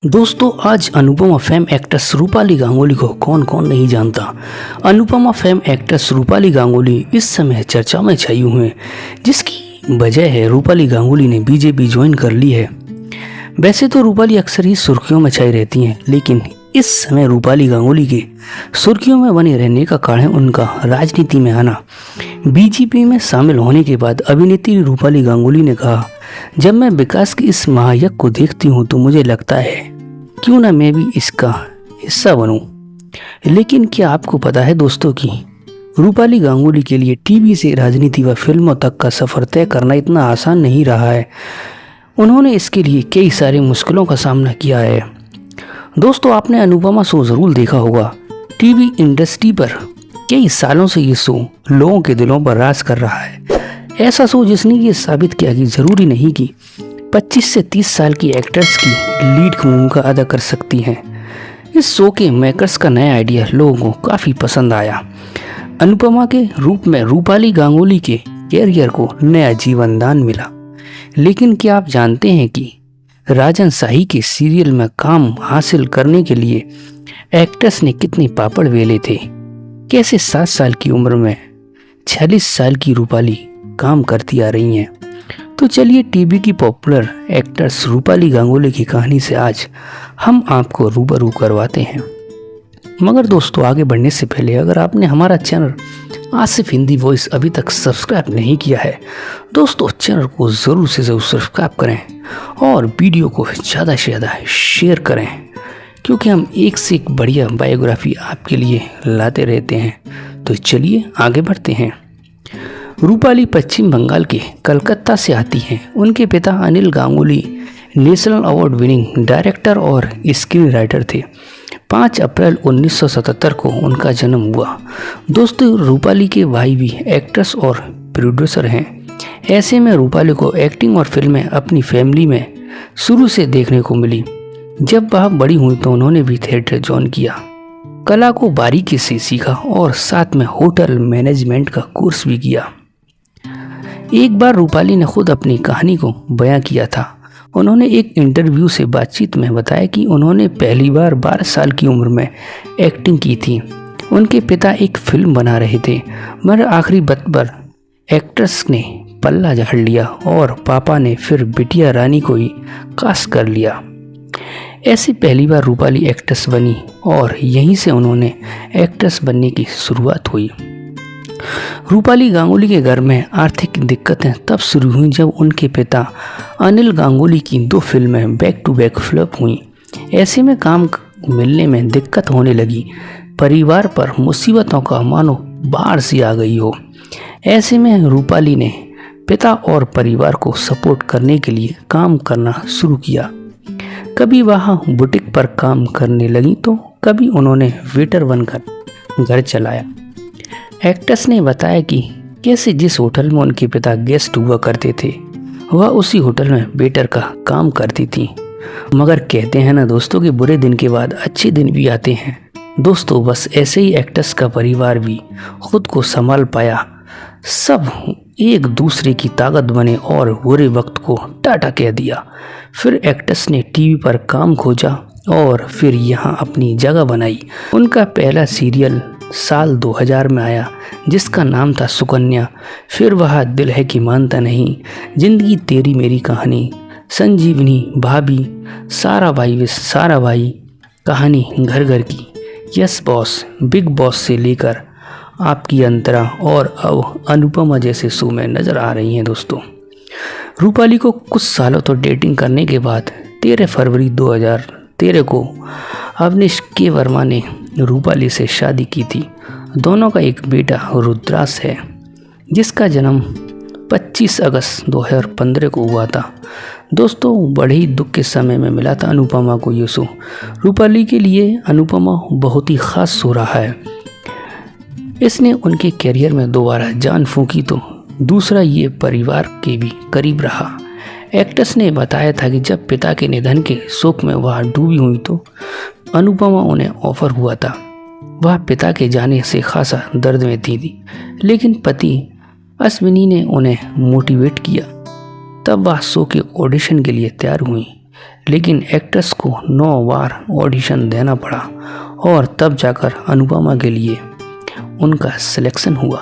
दोस्तों आज Anupama fame actress Rupali Ganguly को कौन कौन नहीं जानता। अनुपमा फेम एक्ट्रेस रूपाली गांगुली इस समय चर्चा में छाई हुई है, जिसकी वजह है रूपाली गांगुली ने बीजेपी ज्वाइन कर ली है। वैसे तो रूपाली अक्सर ही सुर्खियों में छाई रहती हैं, लेकिन इस समय रूपाली गांगुली के सुर्खियों में बने रहने का कारण है उनका राजनीति में आना। बीजेपी में शामिल होने के बाद अभिनेत्री रूपाली गांगुली ने कहा, जब मैं विकास के इस महायज्ञ को देखती हूँ तो मुझे लगता है क्यों ना मैं भी इसका हिस्सा बनूं। लेकिन क्या आपको पता है दोस्तों कि रूपाली गांगुली के लिए टीवी से राजनीति व फिल्मों तक का सफ़र तय करना इतना आसान नहीं रहा है। उन्होंने इसके लिए कई सारी मुश्किलों का सामना किया है। दोस्तों आपने अनुपमा शो ज़रूर देखा होगा। टीवी इंडस्ट्री पर कई सालों से ये शो लोगों के दिलों पर राज कर रहा है। ऐसा शो जिसने ये साबित किया कि ज़रूरी नहीं कि 25 से 30 साल की एक्टर्स की लीड भूमिका अदा कर सकती हैं। इस शो के मेकर्स का नया आइडिया लोगों को काफ़ी पसंद आया। अनुपमा के रूप में रूपाली गांगुली के कैरियर को नया जीवन दान मिला। लेकिन क्या आप जानते हैं कि राजन शाही के सीरियल में काम हासिल करने के लिए एक्ट्रेस ने कितने पापड़ बेले थे। कैसे 7 साल की उम्र में 46 साल की रूपाली काम करती आ रही हैं। तो चलिए टीवी की पॉपुलर एक्ट्रेस रूपाली गांगुली की कहानी से आज हम आपको रूबरू करवाते हैं। मगर दोस्तों आगे बढ़ने से पहले अगर आपने हमारा चैनल आसिफ हिंदी वॉइस अभी तक सब्सक्राइब नहीं किया है, दोस्तों चैनल को ज़रूर से ज़रूर सब्सक्राइब करें और वीडियो को ज़्यादा से ज़्यादा शेयर करें, क्योंकि हम एक से एक बढ़िया बायोग्राफी आपके लिए लाते रहते हैं। तो चलिए आगे बढ़ते हैं। रूपाली पश्चिम बंगाल के कलकत्ता से आती हैं। उनके पिता Anil Ganguly national award winning director और स्क्रीन राइटर थे। 5 अप्रैल 1977 को उनका जन्म हुआ। दोस्तों रूपाली के भाई भी एक्ट्रेस और प्रोड्यूसर हैं। ऐसे में रूपाली को एक्टिंग और फिल्में अपनी फैमिली में शुरू से देखने को मिली। जब वह बड़ी हुई तो उन्होंने भी थिएटर ज्वाइन किया, कला को बारीकी से सीखा और साथ में होटल मैनेजमेंट का कोर्स भी किया। एक बार रूपाली ने खुद अपनी कहानी को बयां किया था। उन्होंने एक इंटरव्यू से बातचीत में बताया कि उन्होंने पहली बार 12 साल की उम्र में एक्टिंग की थी। उनके पिता एक फिल्म बना रहे थे, मगर आखिरी वक्त पर एक्ट्रेस ने पल्ला झाड़ लिया और पापा ने फिर बिटिया रानी को ही कास्ट कर लिया। ऐसे पहली बार रूपाली एक्ट्रेस बनी और यहीं से उन्होंने एक्ट्रेस बनने की शुरुआत हुई। रूपाली गांगुली के घर में आर्थिक दिक्कतें तब शुरू हुई जब उनके पिता अनिल गांगुली की 2 फिल्में बैक टू बैक फ्लॉप हुई। ऐसे में काम मिलने में दिक्कत होने लगी। परिवार पर मुसीबतों का मानो बाढ़ सी आ गई हो। ऐसे में रूपाली ने पिता और परिवार को सपोर्ट करने के लिए काम करना शुरू किया। कभी वह बुटीक पर काम करने लगी तो कभी उन्होंने वेटर बनकर घर चलाया। एक्ट्रेस ने बताया कि कैसे जिस होटल में उनके पिता गेस्ट हुआ करते थे वह उसी होटल में वेटर का काम करती थी। मगर कहते हैं ना दोस्तों कि बुरे दिन के बाद अच्छे दिन भी आते हैं। दोस्तों बस ऐसे ही एक्ट्रेस का परिवार भी खुद को संभाल पाया। सब एक दूसरे की ताकत बने और बुरे वक्त को टाटा कह दिया। फिर एक्ट्रेस ने टीवी पर काम खोजा और फिर यहाँ अपनी जगह बनाई। उनका पहला सीरियल साल 2000 में आया जिसका नाम था सुकन्या। फिर वह दिल है कि मानता नहीं, जिंदगी तेरी मेरी कहानी, संजीवनी, भाभी, सारा भाई, कहानी घर घर की, यस बॉस, बिग बॉस से लेकर आपकी अंतरा और अब अनुपमा जैसे शो में नज़र आ रही हैं। दोस्तों रूपाली को कुछ सालों तो डेटिंग करने के बाद 13 फरवरी 2013 को अवनीश के वर्मा ने रूपाली से शादी की थी। दोनों का एक बेटा रुद्रास है जिसका जन्म 25 अगस्त 2015 को हुआ था। दोस्तों बड़े ही दुख के समय में मिला था अनुपमा को ये शो। रूपाली के लिए अनुपमा बहुत ही ख़ास शो रहा है। इसने उनके करियर में दोबारा जान फूंकी तो दूसरा ये परिवार के भी करीब रहा। एक्ट्रेस ने बताया था कि जब पिता के निधन के शोक में वह डूबी हुई तो अनुपमा उन्हें ऑफर हुआ था। वह पिता के जाने से खासा दर्द में थी, लेकिन पति अश्विनी ने उन्हें मोटिवेट किया। तब वह शो के ऑडिशन के लिए तैयार हुई। लेकिन एक्ट्रेस को 9 बार ऑडिशन देना पड़ा और तब जाकर अनुपमा के लिए उनका सिलेक्शन हुआ।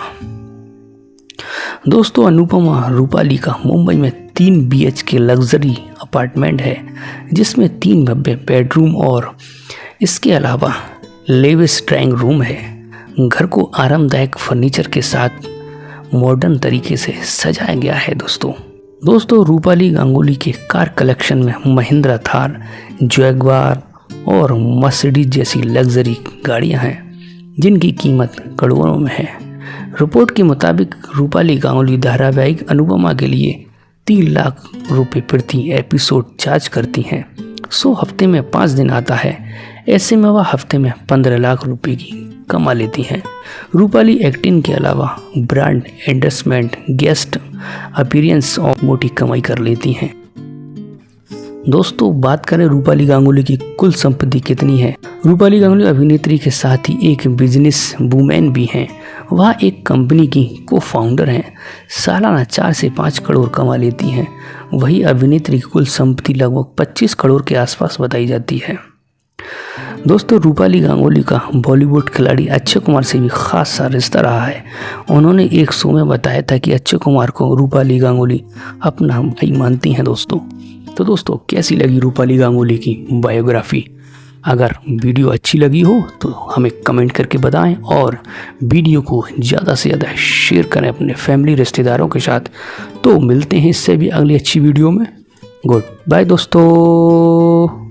दोस्तों, अनुपमा रूपाली का मुंबई में 3 BHK लग्जरी अपार्टमेंट है, जिसमें 3 भव्य बेडरूम और इसके अलावा लेविश ड्राइंग रूम है। घर को आरामदायक फर्नीचर के साथ मॉडर्न तरीके से सजाया गया है। दोस्तों रूपाली गांगुली के कार कलेक्शन में महिंद्रा थार, जैगवार और मर्सिडीज जैसी लग्जरी गाड़ियां हैं, जिनकी कीमत करोड़ों में है। रिपोर्ट के मुताबिक रूपाली गांगुली धारावाहिक अनुपमा के लिए 3 लाख रुपए प्रति एपिसोड चार्ज करती हैं। हफ्ते में 5 दिन आता है, ऐसे में वह हफ्ते में 15 लाख रुपए की कमा लेती हैं। रूपाली एक्टिंग के अलावा ब्रांड एंडोर्समेंट, गेस्ट अपीयरेंस और मोटी कमाई कर लेती हैं। दोस्तों, बात करें रूपाली गांगुली की कुल संपत्ति कितनी है। रूपाली गांगुली अभिनेत्री के साथ ही एक बिजनेस वूमेन भी हैं। वह एक कंपनी की को-फाउंडर हैं। सालाना 4 से 5 करोड़ कमा लेती हैं। वही अभिनेत्री की कुल संपत्ति लगभग 25 करोड़ के आसपास बताई जाती है। दोस्तों, रूपाली गांगुली का बॉलीवुड खिलाड़ी अक्षय कुमार से भी खास सा रिश्ता रहा है। उन्होंने एक शो में बताया था कि अक्षय कुमार को रूपाली गांगुली अपना भाई मानती हैं। दोस्तों कैसी लगी रूपाली गांगुली की बायोग्राफी? अगर वीडियो अच्छी लगी हो तो हमें कमेंट करके बताएं और वीडियो को ज़्यादा से ज़्यादा शेयर करें अपने फैमिली रिश्तेदारों के साथ। तो मिलते हैं इससे भी अगली अच्छी वीडियो में। गुड बाय दोस्तों।